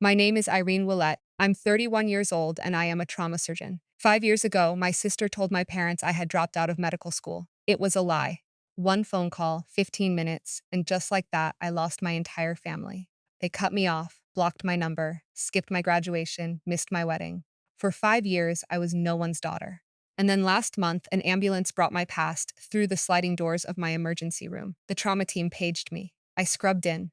My name is Irene Willette. I'm 31 years old and I am a trauma surgeon. 5 years ago, my sister told my parents I had dropped out of medical school. It was a lie. One phone call, 15 minutes, and just like that, I lost my entire family. They cut me off, blocked my number, skipped my graduation, missed my wedding. For 5 years, I was no one's daughter. And then last month, an ambulance brought my past through the sliding doors of my emergency room. The trauma team paged me. I scrubbed in.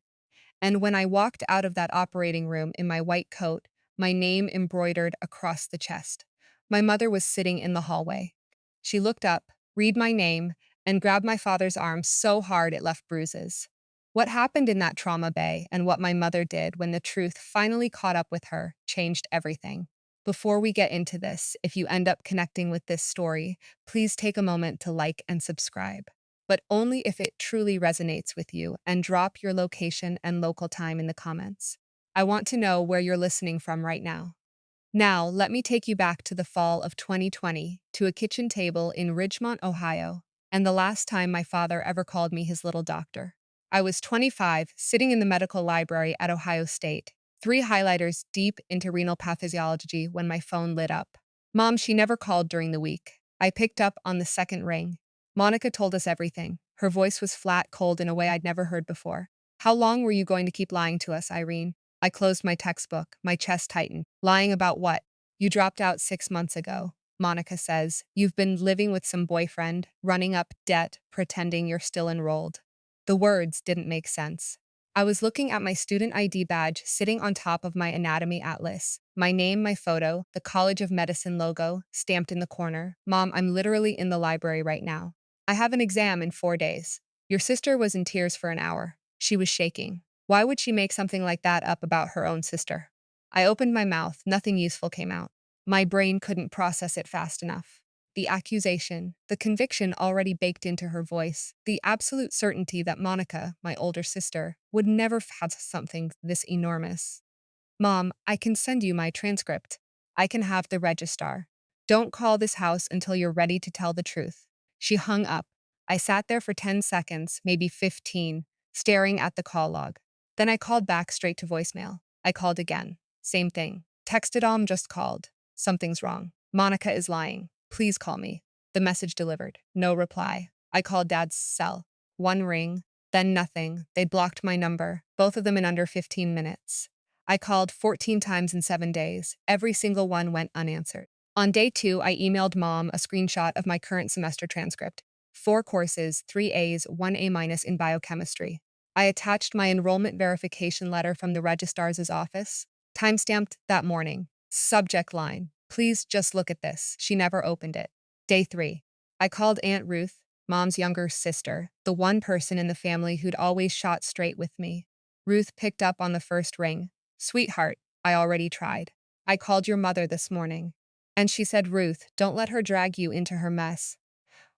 And when I walked out of that operating room in my white coat, my name embroidered across the chest, my mother was sitting in the hallway. She looked up, read my name, and grabbed my father's arm so hard it left bruises. What happened in that trauma bay and what my mother did when the truth finally caught up with her changed everything. Before we get into this, if you end up connecting with this story, please take a moment to like and subscribe, but only if it truly resonates with you, and drop your location and local time in the comments. I want to know where you're listening from right now. Now, let me take you back to the fall of 2020 to a kitchen table in Ridgemont, Ohio, and the last time my father ever called me his little doctor. I was 25, sitting in the medical library at Ohio State, three highlighters deep into renal pathophysiology when my phone lit up. Mom, she never called during the week. I picked up on the second ring. Monica told us everything. Her voice was flat, cold in a way I'd never heard before. How long were you going to keep lying to us, Irene? I closed my textbook, my chest tightened. Lying about what? You dropped out 6 months ago, Monica says. You've been living with some boyfriend, running up debt, pretending you're still enrolled. The words didn't make sense. I was looking at my student ID badge sitting on top of my anatomy atlas. My name, my photo, the College of Medicine logo stamped in the corner. Mom, I'm literally in the library right now. I have an exam in 4 days. Your sister was in tears for an hour. She was shaking. Why would she make something like that up about her own sister? I opened my mouth. Nothing useful came out. My brain couldn't process it fast enough. The accusation, the conviction already baked into her voice, the absolute certainty that Monica, my older sister, would never have something this enormous. Mom, I can send you my transcript. I can have the registrar. Don't call this house until you're ready to tell the truth. She hung up. I sat there for 10 seconds, maybe 15, staring at the call log. Then I called back straight to voicemail. I called again. Same thing. Texted just called. Something's wrong. Monica is lying. Please call me. The message delivered. No reply. I called Dad's cell. One ring, then nothing. They'd blocked my number, both of them in under 15 minutes. I called 14 times in 7 days. Every single one went unanswered. On day 2, I emailed Mom a screenshot of my current semester transcript. 4 courses, 3 A's, 1 A- in biochemistry. I attached my enrollment verification letter from the registrar's office, timestamped that morning. Subject line, please just look at this. She never opened it. Day 3. I called Aunt Ruth, Mom's younger sister, the one person in the family who'd always shot straight with me. Ruth picked up on the first ring. Sweetheart, I already tried. I called your mother this morning. And she said, Ruth, don't let her drag you into her mess.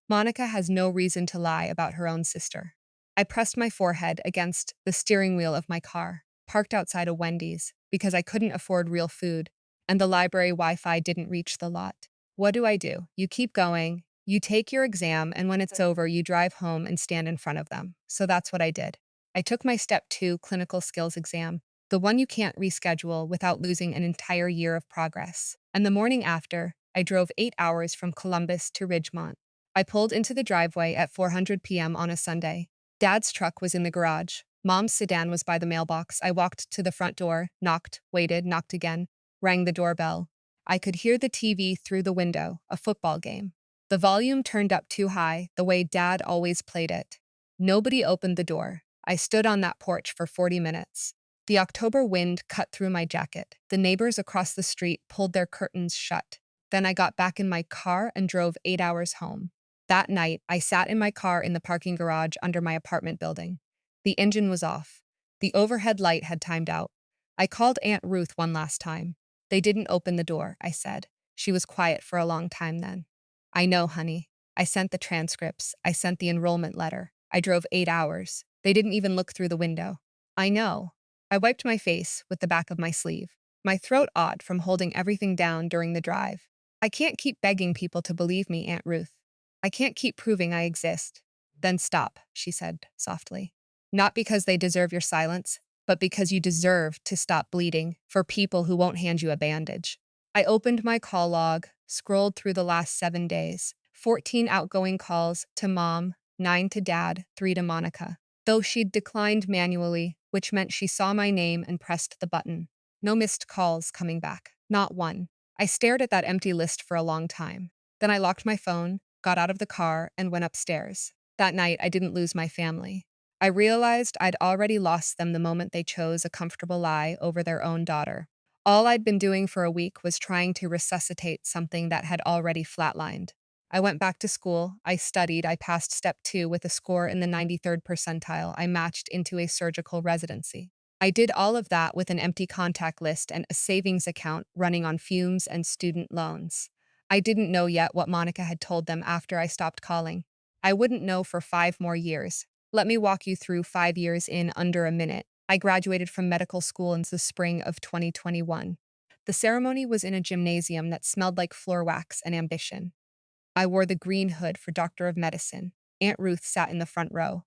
Monica has no reason to lie about her own sister. I pressed my forehead against the steering wheel of my car, parked outside a Wendy's, because I couldn't afford real food, and the library Wi-Fi didn't reach the lot. What do? You keep going, you take your exam, and when it's over, you drive home and stand in front of them. So that's what I did. I took my Step 2 clinical skills exam, the one you can't reschedule without losing an entire year of progress. And the morning after, I drove 8 hours from Columbus to Ridgemont. I pulled into the driveway at 4:00 p.m. on a Sunday. Dad's truck was in the garage. Mom's sedan was by the mailbox. I walked to the front door, knocked, waited, knocked again, rang the doorbell. I could hear the TV through the window, a football game. The volume turned up too high, the way Dad always played it. Nobody opened the door. I stood on that porch for 40 minutes. The October wind cut through my jacket. The neighbors across the street pulled their curtains shut. Then I got back in my car and drove 8 hours home. That night, I sat in my car in the parking garage under my apartment building. The engine was off. The overhead light had timed out. I called Aunt Ruth one last time. They didn't open the door, I said. She was quiet for a long time then. I know, honey. I sent the transcripts. I sent the enrollment letter. I drove 8 hours. They didn't even look through the window. I know. I wiped my face with the back of my sleeve, my throat odd from holding everything down during the drive. I can't keep begging people to believe me, Aunt Ruth. I can't keep proving I exist. Then stop, she said softly. Not because they deserve your silence, but because you deserve to stop bleeding for people who won't hand you a bandage. I opened my call log, scrolled through the last 7 days. 14 outgoing calls to mom, 9 to dad, 3 to Monica. Though she'd declined manually, which meant she saw my name and pressed the button. No missed calls coming back. Not one. I stared at that empty list for a long time. Then I locked my phone, got out of the car, and went upstairs. That night, I didn't lose my family. I realized I'd already lost them the moment they chose a comfortable lie over their own daughter. All I'd been doing for a week was trying to resuscitate something that had already flatlined. I went back to school, I studied, I passed step 2 with a score in the 93rd percentile. I matched into a surgical residency. I did all of that with an empty contact list and a savings account running on fumes and student loans. I didn't know yet what Monica had told them after I stopped calling. I wouldn't know for 5 more years. Let me walk you through 5 years in under a minute. I graduated from medical school in the spring of 2021. The ceremony was in a gymnasium that smelled like floor wax and ambition. I wore the green hood for Doctor of Medicine. Aunt Ruth sat in the front row.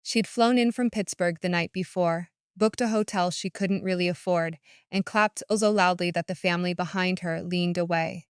She'd flown in from Pittsburgh the night before, booked a hotel she couldn't really afford, and clapped so loudly that the family behind her leaned away.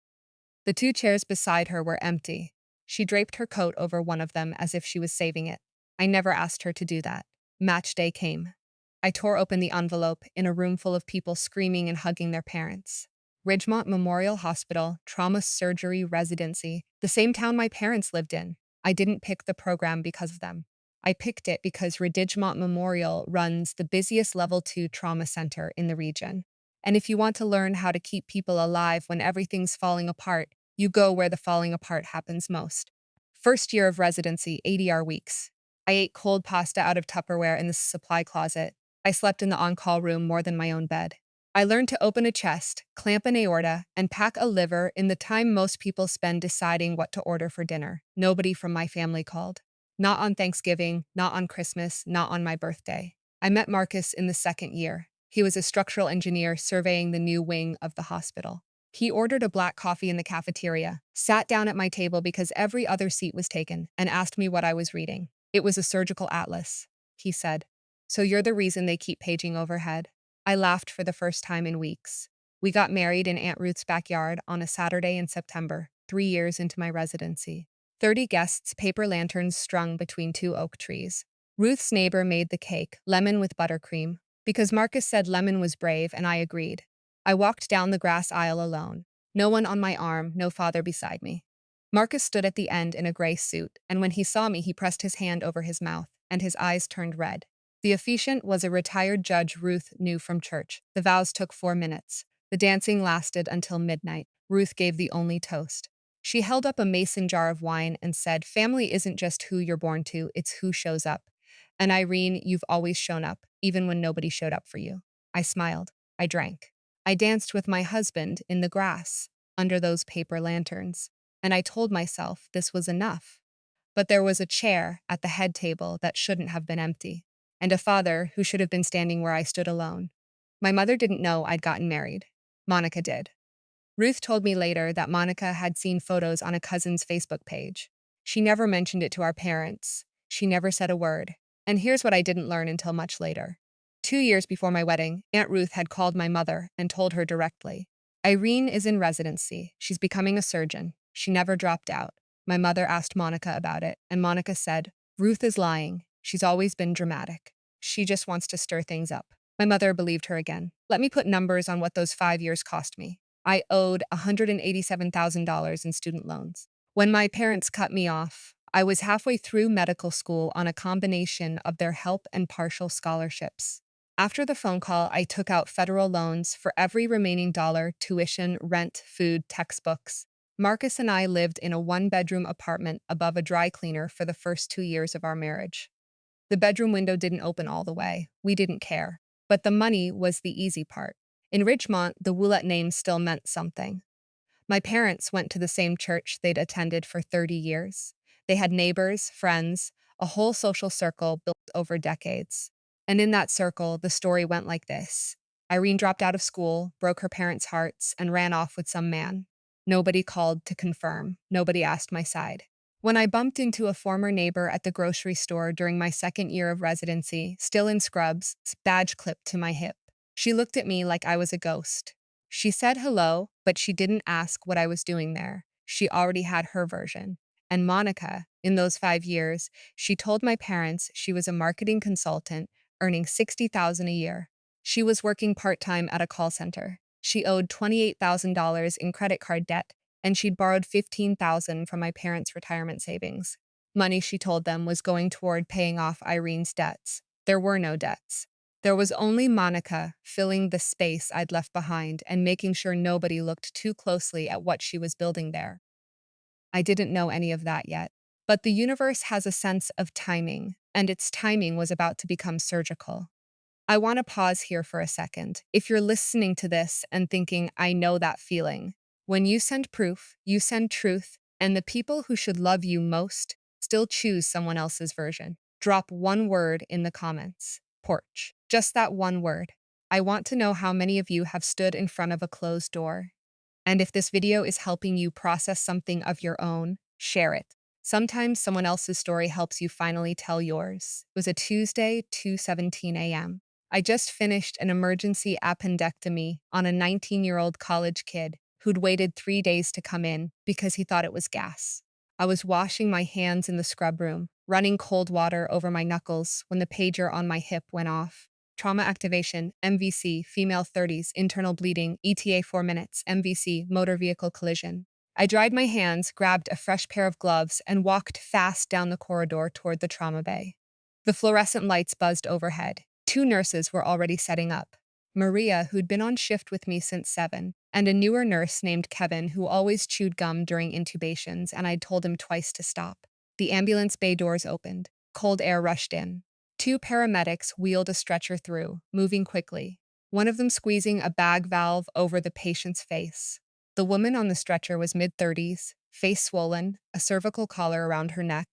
The 2 chairs beside her were empty. She draped her coat over one of them as if she was saving it. I never asked her to do that. Match day came. I tore open the envelope in a room full of people screaming and hugging their parents. Ridgemont Memorial Hospital, Trauma Surgery Residency, the same town my parents lived in. I didn't pick the program because of them. I picked it because Ridgemont Memorial runs the busiest level 2 trauma center in the region. And if you want to learn how to keep people alive when everything's falling apart, you go where the falling apart happens most. First year of residency, 80-hour weeks. I ate cold pasta out of Tupperware in the supply closet. I slept in the on-call room more than my own bed. I learned to open a chest, clamp an aorta, and pack a liver in the time most people spend deciding what to order for dinner. Nobody from my family called. Not on Thanksgiving, not on Christmas, not on my birthday. I met Marcus in the 2nd year. He was a structural engineer surveying the new wing of the hospital. He ordered a black coffee in the cafeteria, sat down at my table because every other seat was taken, and asked me what I was reading. It was a surgical atlas, he said. So you're the reason they keep paging overhead? I laughed for the first time in weeks. We got married in Aunt Ruth's backyard on a Saturday in September, 3 years into my residency. 30 guests, paper lanterns strung between 2 oak trees. Ruth's neighbor made the cake, lemon with buttercream, because Marcus said lemon was brave, and I agreed. I walked down the grass aisle alone. No one on my arm, no father beside me. Marcus stood at the end in a gray suit, and when he saw me, he pressed his hand over his mouth, and his eyes turned red. The officiant was a retired judge Ruth knew from church. The vows took 4 minutes. The dancing lasted until midnight. Ruth gave the only toast. She held up a mason jar of wine and said, "Family isn't just who you're born to, it's who shows up. And Irene, you've always shown up, even when nobody showed up for you." I smiled. I drank. I danced with my husband in the grass, under those paper lanterns. And I told myself this was enough. But there was a chair at the head table that shouldn't have been empty, and a father who should have been standing where I stood alone. My mother didn't know I'd gotten married. Monica did. Ruth told me later that Monica had seen photos on a cousin's Facebook page. She never mentioned it to our parents. She never said a word. And here's what I didn't learn until much later. 2 years before my wedding, Aunt Ruth had called my mother and told her directly. Irene is in residency. She's becoming a surgeon. She never dropped out. My mother asked Monica about it, and Monica said, "Ruth is lying. She's always been dramatic. She just wants to stir things up." My mother believed her again. Let me put numbers on what those 5 years cost me. I owed $187,000 in student loans. When my parents cut me off, I was halfway through medical school on a combination of their help and partial scholarships. After the phone call, I took out federal loans for every remaining dollar: tuition, rent, food, textbooks. Marcus and I lived in a 1-bedroom apartment above a dry cleaner for the first 2 years of our marriage. The bedroom window didn't open all the way. We didn't care. But the money was the easy part. In Ridgemont, the Woolette name still meant something. My parents went to the same church they'd attended for 30 years. They had neighbors, friends, a whole social circle built over decades. And in that circle, the story went like this. Irene dropped out of school, broke her parents' hearts, and ran off with some man. Nobody called to confirm. Nobody asked my side. When I bumped into a former neighbor at the grocery store during my second year of residency, still in scrubs, badge clipped to my hip. She looked at me like I was a ghost. She said hello, but she didn't ask what I was doing there. She already had her version. And Monica, in those 5 years, she told my parents she was a marketing consultant earning $60,000 a year. She was working part-time at a call center. She owed $28,000 in credit card debt and she'd borrowed $15,000 from my parents' retirement savings. Money, she told them, was going toward paying off Irene's debts. There were no debts. There was only Monica filling the space I'd left behind and making sure nobody looked too closely at what she was building there. I didn't know any of that yet. But the universe has a sense of timing, and its timing was about to become surgical. I want to pause here for a second. If you're listening to this and thinking, I know that feeling, when you send proof, you send truth, and the people who should love you most still choose someone else's version. Drop one word in the comments. Porch. Just that one word. I want to know how many of you have stood in front of a closed door. And if this video is helping you process something of your own, share it. Sometimes someone else's story helps you finally tell yours. It was a Tuesday, 2:17 a.m. I just finished an emergency appendectomy on a 19-year-old college kid who'd waited 3 days to come in because he thought it was gas. I was washing my hands in the scrub room, running cold water over my knuckles when the pager on my hip went off. Trauma activation, MVC, female 30s, internal bleeding, ETA 4 minutes, MVC, motor vehicle collision. I dried my hands, grabbed a fresh pair of gloves, and walked fast down the corridor toward the trauma bay. The fluorescent lights buzzed overhead. 2 nurses were already setting up. Maria, who'd been on shift with me since 7, and a newer nurse named Kevin, who always chewed gum during intubations, and I'd told him twice to stop. The ambulance bay doors opened. Cold air rushed in. 2 paramedics wheeled a stretcher through, moving quickly, one of them squeezing a bag valve over the patient's face. The woman on the stretcher was mid-30s, face swollen, a cervical collar around her neck,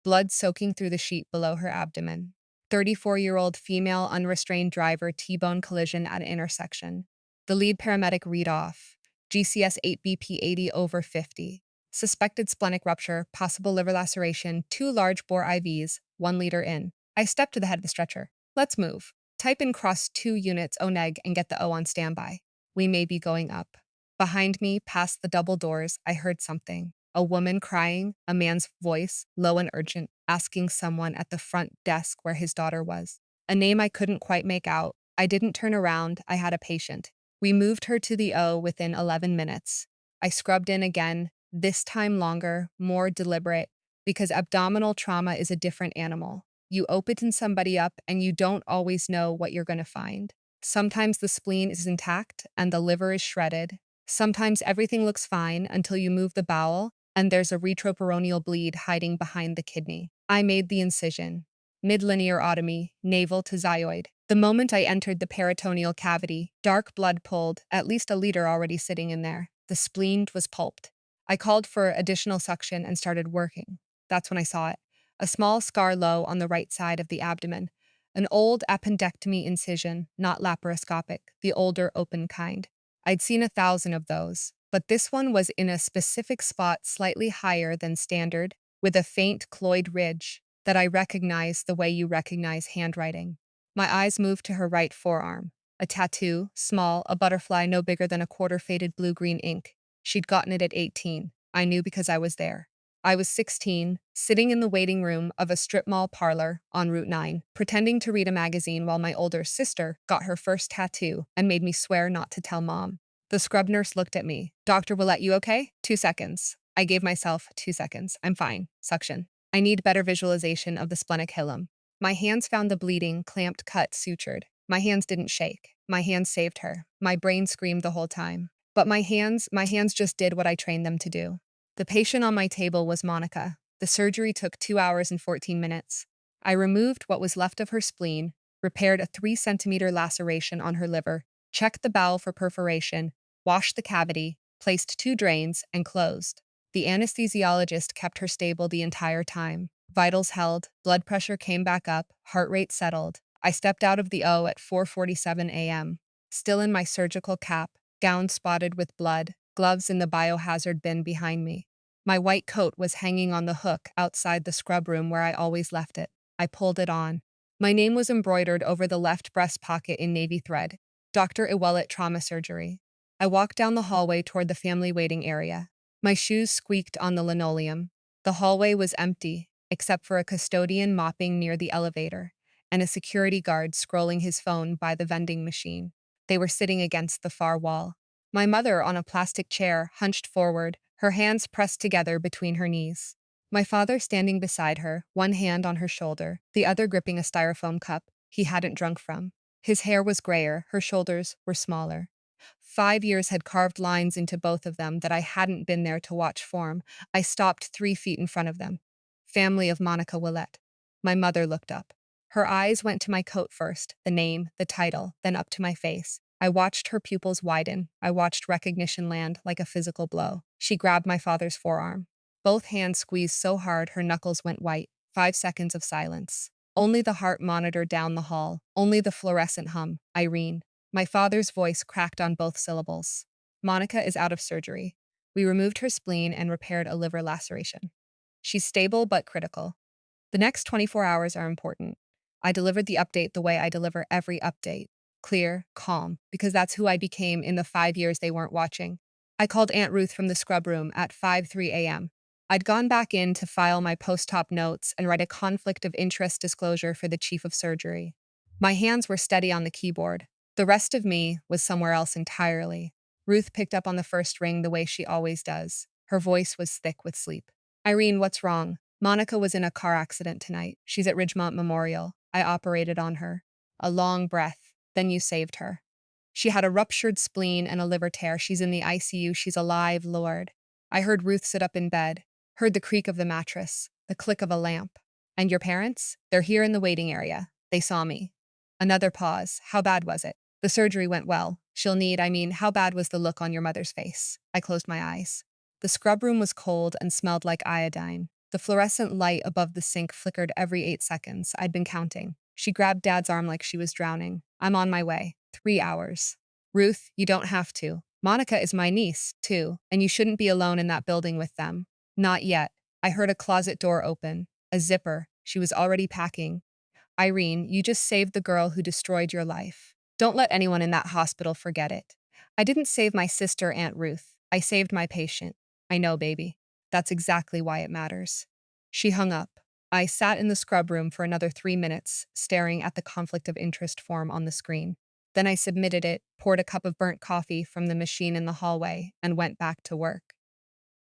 blood soaking through the sheet below her abdomen. 34-year-old female unrestrained driver T-bone collision at an intersection. The lead paramedic read off. GCS 8 BP 80 over 50. Suspected splenic rupture, possible liver laceration, 2 large bore IVs, 1 liter in. I stepped to the head of the stretcher. Let's move. Type in cross 2 units ONEG and get the O on standby. We may be going up. Behind me, past the double doors, I heard something. A woman crying, a man's voice, low and urgent, asking someone at the front desk where his daughter was. A name I couldn't quite make out. I didn't turn around, I had a patient. We moved her to the O within 11 minutes. I scrubbed in again, this time longer, more deliberate, because abdominal trauma is a different animal. You open somebody up and you don't always know what you're going to find. Sometimes the spleen is intact and the liver is shredded. Sometimes everything looks fine until you move the bowel and there's a retroperitoneal bleed hiding behind the kidney. I made the incision. Midlinear otomy, navel to xyoid. The moment I entered the peritoneal cavity, dark blood pooled, at least a liter already sitting in there. The spleen was pulped. I called for additional suction and started working. That's when I saw it. A small scar low on the right side of the abdomen. An old appendectomy incision, not laparoscopic, the older open kind. I'd seen 1,000 of those, but this one was in a specific spot slightly higher than standard, with a faint cloyed ridge that I recognized the way you recognize handwriting. My eyes moved to her right forearm. A tattoo, small, a butterfly no bigger than a quarter faded blue-green ink. She'd gotten it at 18. I knew because I was there. I was 16, sitting in the waiting room of a strip mall parlor on Route 9, pretending to read a magazine while my older sister got her first tattoo and made me swear not to tell mom. The scrub nurse looked at me. Dr. Willette, you okay? 2 seconds. I gave myself 2 seconds. I'm fine. Suction. I need better visualization of the splenic hilum. My hands found the bleeding, clamped cut, sutured. My hands didn't shake. My hands saved her. My brain screamed the whole time. But my hands just did what I trained them to do. The patient on my table was Monica. The surgery took 2 hours and 14 minutes. I removed what was left of her spleen, repaired a 3-centimeter laceration on her liver, checked the bowel for perforation, washed the cavity, placed 2 drains, and closed. The anesthesiologist kept her stable the entire time. Vitals held, blood pressure came back up, heart rate settled. I stepped out of the O at 4:47 a.m. Still in my surgical cap, gown spotted with blood, gloves in the biohazard bin behind me. My white coat was hanging on the hook outside the scrub room where I always left it. I pulled it on. My name was embroidered over the left breast pocket in navy thread. Dr. Iwelet Trauma Surgery. I walked down the hallway toward the family waiting area. My shoes squeaked on the linoleum. The hallway was empty, except for a custodian mopping near the elevator and a security guard scrolling his phone by the vending machine. They were sitting against the far wall. My mother, on a plastic chair, hunched forward, her hands pressed together between her knees. My father standing beside her, one hand on her shoulder, the other gripping a styrofoam cup he hadn't drunk from. His hair was grayer, her shoulders were smaller. 5 years had carved lines into both of them that I hadn't been there to watch form. I stopped 3 feet in front of them. Family of Monica Willett. My mother looked up. Her eyes went to my coat first, the name, the title, then up to my face. I watched her pupils widen. I watched recognition land like a physical blow. She grabbed my father's forearm. Both hands squeezed so hard her knuckles went white. 5 seconds of silence. Only the heart monitor down the hall. Only the fluorescent hum. Irene. My father's voice cracked on both syllables. Monica is out of surgery. We removed her spleen and repaired a liver laceration. She's stable but critical. The next 24 hours are important. I delivered the update the way I deliver every update. Clear, calm, because that's who I became in the 5 years they weren't watching. I called Aunt Ruth from the scrub room at 5:03 a.m. I'd gone back in to file my post-op notes and write a conflict of interest disclosure for the chief of surgery. My hands were steady on the keyboard. The rest of me was somewhere else entirely. Ruth picked up on the first ring the way she always does. Her voice was thick with sleep. Irene, what's wrong? Monica was in a car accident tonight. She's at Ridgemont Memorial. I operated on her. A long breath. Then you saved her. She had a ruptured spleen and a liver tear. She's in the ICU. She's alive, Lord. I heard Ruth sit up in bed, heard the creak of the mattress, the click of a lamp. And your parents? They're here in the waiting area. They saw me. Another pause. How bad was it? The surgery went well. How bad was the look on your mother's face? I closed my eyes. The scrub room was cold and smelled like iodine. The fluorescent light above the sink flickered every 8 seconds. I'd been counting. She grabbed Dad's arm like she was drowning. I'm on my way. 3 hours. Ruth, you don't have to. Monica is my niece, too, and you shouldn't be alone in that building with them. Not yet. I heard a closet door open. A zipper. She was already packing. Irene, you just saved the girl who destroyed your life. Don't let anyone in that hospital forget it. I didn't save my sister, Aunt Ruth. I saved my patient. I know, baby. That's exactly why it matters. She hung up. I sat in the scrub room for another 3 minutes, staring at the conflict of interest form on the screen. Then I submitted it, poured a cup of burnt coffee from the machine in the hallway, and went back to work.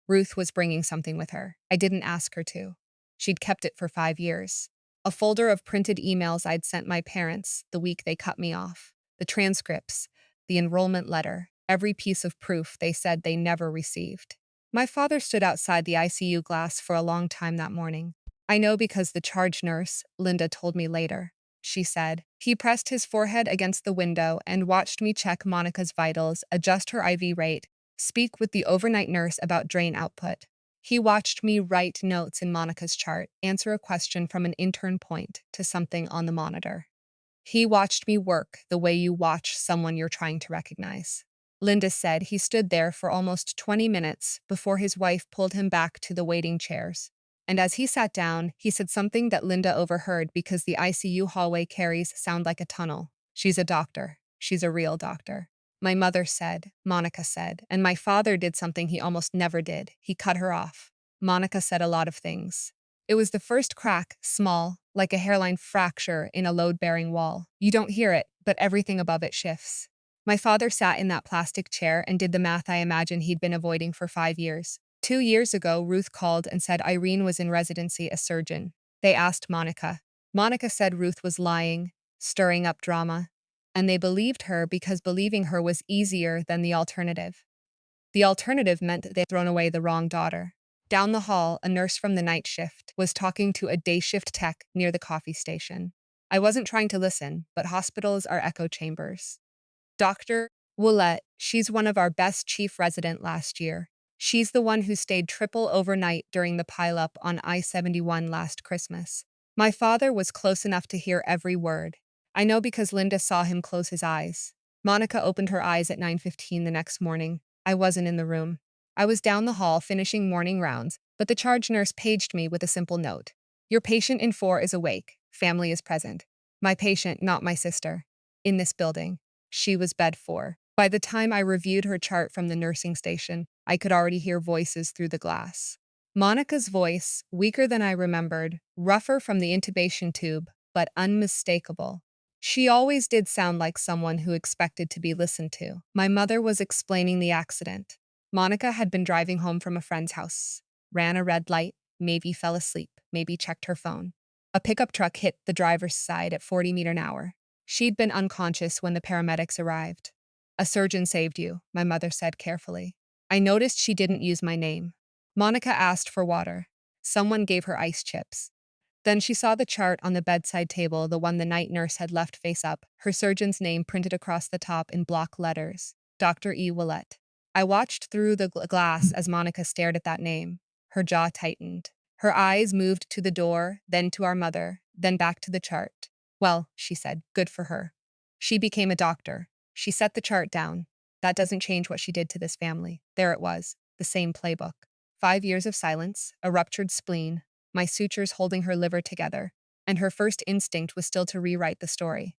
Ruth was bringing something with her. I didn't ask her to. She'd kept it for 5 years. A folder of printed emails I'd sent my parents the week they cut me off. The transcripts, the enrollment letter, every piece of proof they said they never received. My father stood outside the ICU glass for a long time that morning. I know because the charge nurse, Linda, told me later. She said. He pressed his forehead against the window and watched me check Monica's vitals, adjust her IV rate, speak with the overnight nurse about drain output. He watched me write notes in Monica's chart, answer a question from an intern point to something on the monitor. He watched me work the way you watch someone you're trying to recognize. Linda said he stood there for almost 20 minutes before his wife pulled him back to the waiting chairs. And as he sat down, he said something that Linda overheard because the ICU hallway carries sound like a tunnel. She's a doctor. She's a real doctor. My mother said, Monica said, and my father did something he almost never did. He cut her off. Monica said a lot of things. It was the first crack, small, like a hairline fracture in a load-bearing wall. You don't hear it, but everything above it shifts. My father sat in that plastic chair and did the math I imagine he'd been avoiding for 5 years. 2 years ago, Ruth called and said Irene was in residency, a surgeon. They asked Monica. Monica said Ruth was lying, stirring up drama, and they believed her because believing her was easier than the alternative. The alternative meant that they'd thrown away the wrong daughter. Down the hall, a nurse from the night shift was talking to a day shift tech near the coffee station. I wasn't trying to listen, but hospitals are echo chambers. Dr. Willett, she's one of our best chief resident last year. She's the one who stayed triple overnight during the pileup on I-71 last Christmas. My father was close enough to hear every word. I know because Linda saw him close his eyes. Monica opened her eyes at 9:15 the next morning. I wasn't in the room. I was down the hall finishing morning rounds, but the charge nurse paged me with a simple note. Your patient in 4 is awake. Family is present. My patient, not my sister. In this building. She was bed 4. By the time I reviewed her chart from the nursing station, I could already hear voices through the glass. Monica's voice, weaker than I remembered, rougher from the intubation tube, but unmistakable. She always did sound like someone who expected to be listened to. My mother was explaining the accident. Monica had been driving home from a friend's house, ran a red light, maybe fell asleep, maybe checked her phone. A pickup truck hit the driver's side at 40 meters an hour. She'd been unconscious when the paramedics arrived. A surgeon saved you, my mother said carefully. I noticed she didn't use my name. Monica asked for water. Someone gave her ice chips. Then she saw the chart on the bedside table, the one the night nurse had left face up, her surgeon's name printed across the top in block letters. Dr. E. Willett. I watched through the glass as Monica stared at that name. Her jaw tightened. Her eyes moved to the door, then to our mother, then back to the chart. Well, she said, good for her. She became a doctor. She set the chart down. That doesn't change what she did to this family. There it was, the same playbook. 5 years of silence, a ruptured spleen, my sutures holding her liver together, and her first instinct was still to rewrite the story.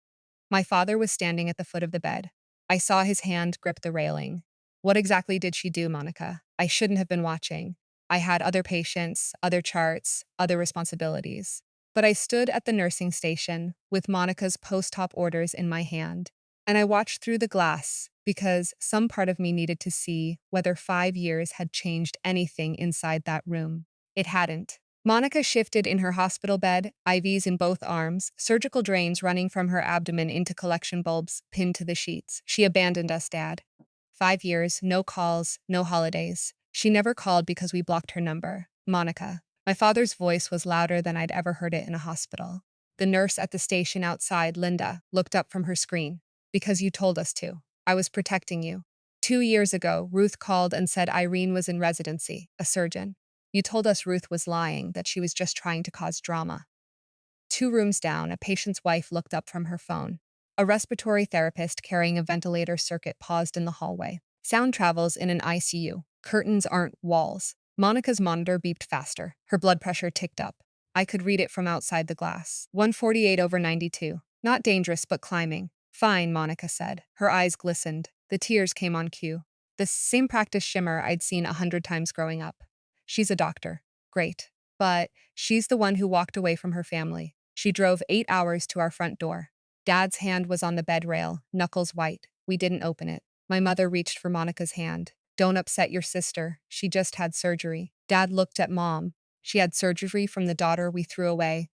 My father was standing at the foot of the bed. I saw his hand grip the railing. What exactly did she do, Monica? I shouldn't have been watching. I had other patients, other charts, other responsibilities. But I stood at the nursing station with Monica's post-op orders in my hand, and I watched through the glass because some part of me needed to see whether 5 years had changed anything inside that room. It hadn't. Monica shifted in her hospital bed, IVs in both arms, surgical drains running from her abdomen into collection bulbs pinned to the sheets. She abandoned us, Dad. 5 years, no calls, no holidays. She never called because we blocked her number. Monica. My father's voice was louder than I'd ever heard it in a hospital. The nurse at the station outside, Linda, looked up from her screen. Because you told us to. I was protecting you. 2 years ago, Ruth called and said Irene was in residency, a surgeon. You told us Ruth was lying, that she was just trying to cause drama. 2 rooms down, a patient's wife looked up from her phone. A respiratory therapist carrying a ventilator circuit paused in the hallway. Sound travels in an ICU. Curtains aren't walls. Monica's monitor beeped faster. Her blood pressure ticked up. I could read it from outside the glass. 148/92. Not dangerous, but climbing. Fine, Monica said. Her eyes glistened. The tears came on cue. The same practice shimmer I'd seen 100 times growing up. She's a doctor. Great. But she's the one who walked away from her family. She drove 8 hours to our front door. Dad's hand was on the bed rail, knuckles white. We didn't open it. My mother reached for Monica's hand. Don't upset your sister. She just had surgery. Dad looked at Mom. She had surgery from the daughter we threw away.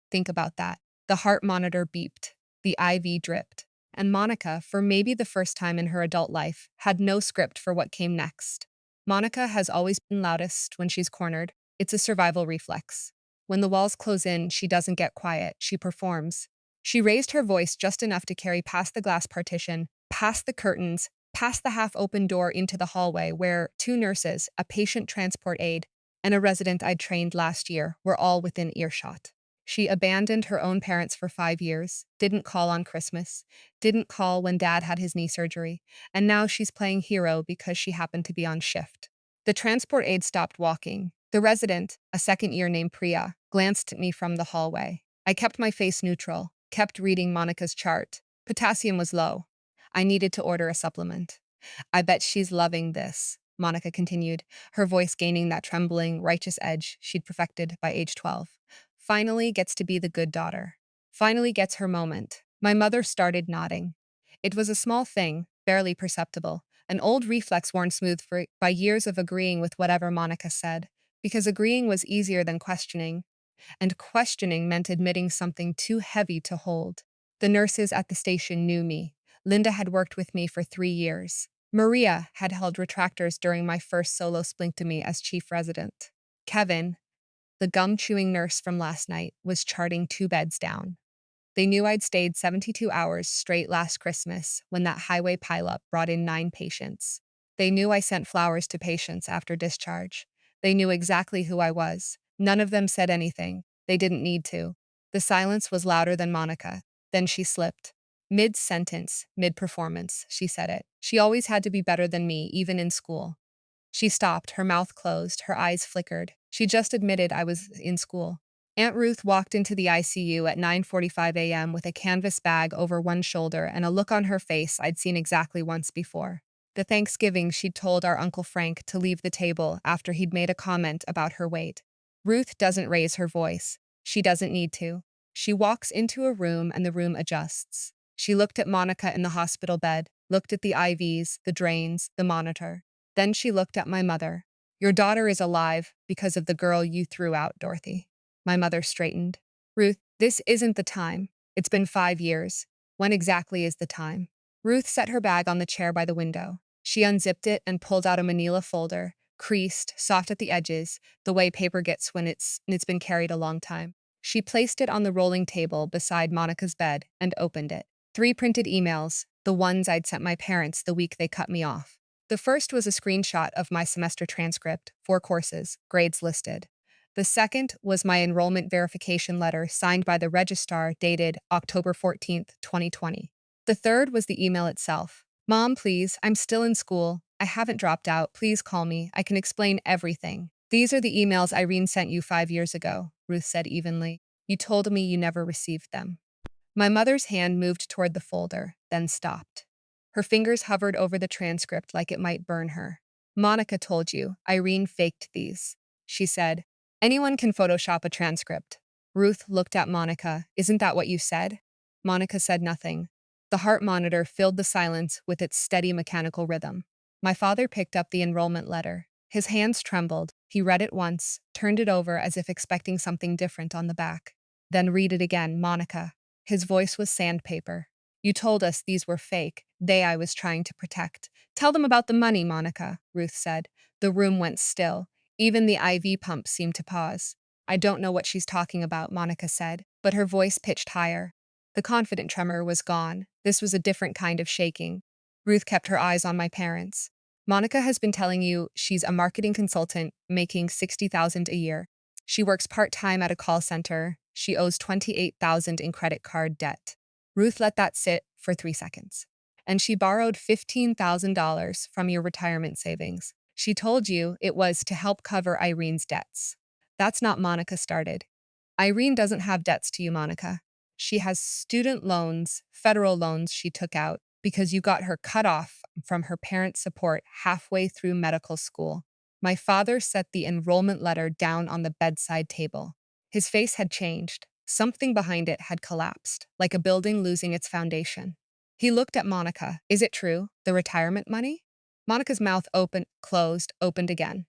Think about that. The heart monitor beeped. The IV dripped. And Monica, for maybe the first time in her adult life, had no script for what came next. Monica has always been loudest when she's cornered. It's a survival reflex. When the walls close in, she doesn't get quiet. She performs. She raised her voice just enough to carry past the glass partition, past the curtains, past the half-open door into the hallway where 2 nurses, a patient transport aide, and a resident I'd trained last year were all within earshot. She abandoned her own parents for 5 years, didn't call on Christmas, didn't call when Dad had his knee surgery, and now she's playing hero because she happened to be on shift. The transport aide stopped walking. The resident, a second-year named Priya, glanced at me from the hallway. I kept my face neutral, kept reading Monica's chart. Potassium was low. I needed to order a supplement. I bet she's loving this, Monica continued, her voice gaining that trembling, righteous edge she'd perfected by age 12. Finally gets to be the good daughter. Finally gets her moment. My mother started nodding. It was a small thing, barely perceptible, an old reflex worn smooth by years of agreeing with whatever Monica said, because agreeing was easier than questioning, and questioning meant admitting something too heavy to hold. The nurses at the station knew me. Linda had worked with me for 3 years. Maria had held retractors during my first solo splenectomy as chief resident. Kevin, the gum-chewing nurse from last night, was charting 2 beds down. They knew I'd stayed 72 hours straight last Christmas when that highway pileup brought in 9 patients. They knew I sent flowers to patients after discharge. They knew exactly who I was. None of them said anything. They didn't need to. The silence was louder than Monica. Then she slipped. Mid-sentence, mid-performance, she said it. She always had to be better than me, even in school. She stopped, her mouth closed, her eyes flickered. She just admitted I was in school. Aunt Ruth walked into the ICU at 9:45 a.m. with a canvas bag over one shoulder and a look on her face I'd seen exactly once before. The Thanksgiving she'd told our Uncle Frank to leave the table after he'd made a comment about her weight. Ruth doesn't raise her voice. She doesn't need to. She walks into a room and the room adjusts. She looked at Monica in the hospital bed, looked at the IVs, the drains, the monitor. Then she looked at my mother. Your daughter is alive because of the girl you threw out, Dorothy. My mother straightened. Ruth, this isn't the time. It's been 5 years. When exactly is the time? Ruth set her bag on the chair by the window. She unzipped it and pulled out a manila folder, creased, soft at the edges, the way paper gets when it's been carried a long time. She placed it on the rolling table beside Monica's bed and opened it. 3 printed emails, the ones I'd sent my parents the week they cut me off. The first was a screenshot of my semester transcript, 4 courses, grades listed. The second was my enrollment verification letter signed by the registrar dated October 14th, 2020. The third was the email itself. Mom, please, I'm still in school. I haven't dropped out. Please call me. I can explain everything. These are the emails Irene sent you 5 years ago, Ruth said evenly. You told me you never received them. My mother's hand moved toward the folder, then stopped. Her fingers hovered over the transcript like it might burn her. Monica told you, Irene faked these. She said, anyone can Photoshop a transcript. Ruth looked at Monica. Isn't that what you said? Monica said nothing. The heart monitor filled the silence with its steady mechanical rhythm. My father picked up the enrollment letter. His hands trembled. He read it once, turned it over as if expecting something different on the back. Then read it again, Monica. His voice was sandpaper. You told us these were fake. They I was trying to protect. Tell them about the money, Monica, Ruth said. The room went still. Even the IV pump seemed to pause. I don't know what she's talking about, Monica said, but her voice pitched higher. The confident tremor was gone. This was a different kind of shaking. Ruth kept her eyes on my parents. Monica has been telling you she's a marketing consultant making $60,000 a year. She works part-time at a call center. She owes $28,000 in credit card debt. Ruth let that sit for 3 seconds. And she borrowed $15,000 from your retirement savings. She told you it was to help cover Irene's debts. That's not Monica started. Irene doesn't have debts to you, Monica. She has student loans, federal loans she took out because you got her cut off from her parents' support halfway through medical school. My father set the enrollment letter down on the bedside table. His face had changed. Something behind it had collapsed, like a building losing its foundation. He looked at Monica. Is it true? The retirement money? Monica's mouth opened, closed, opened again.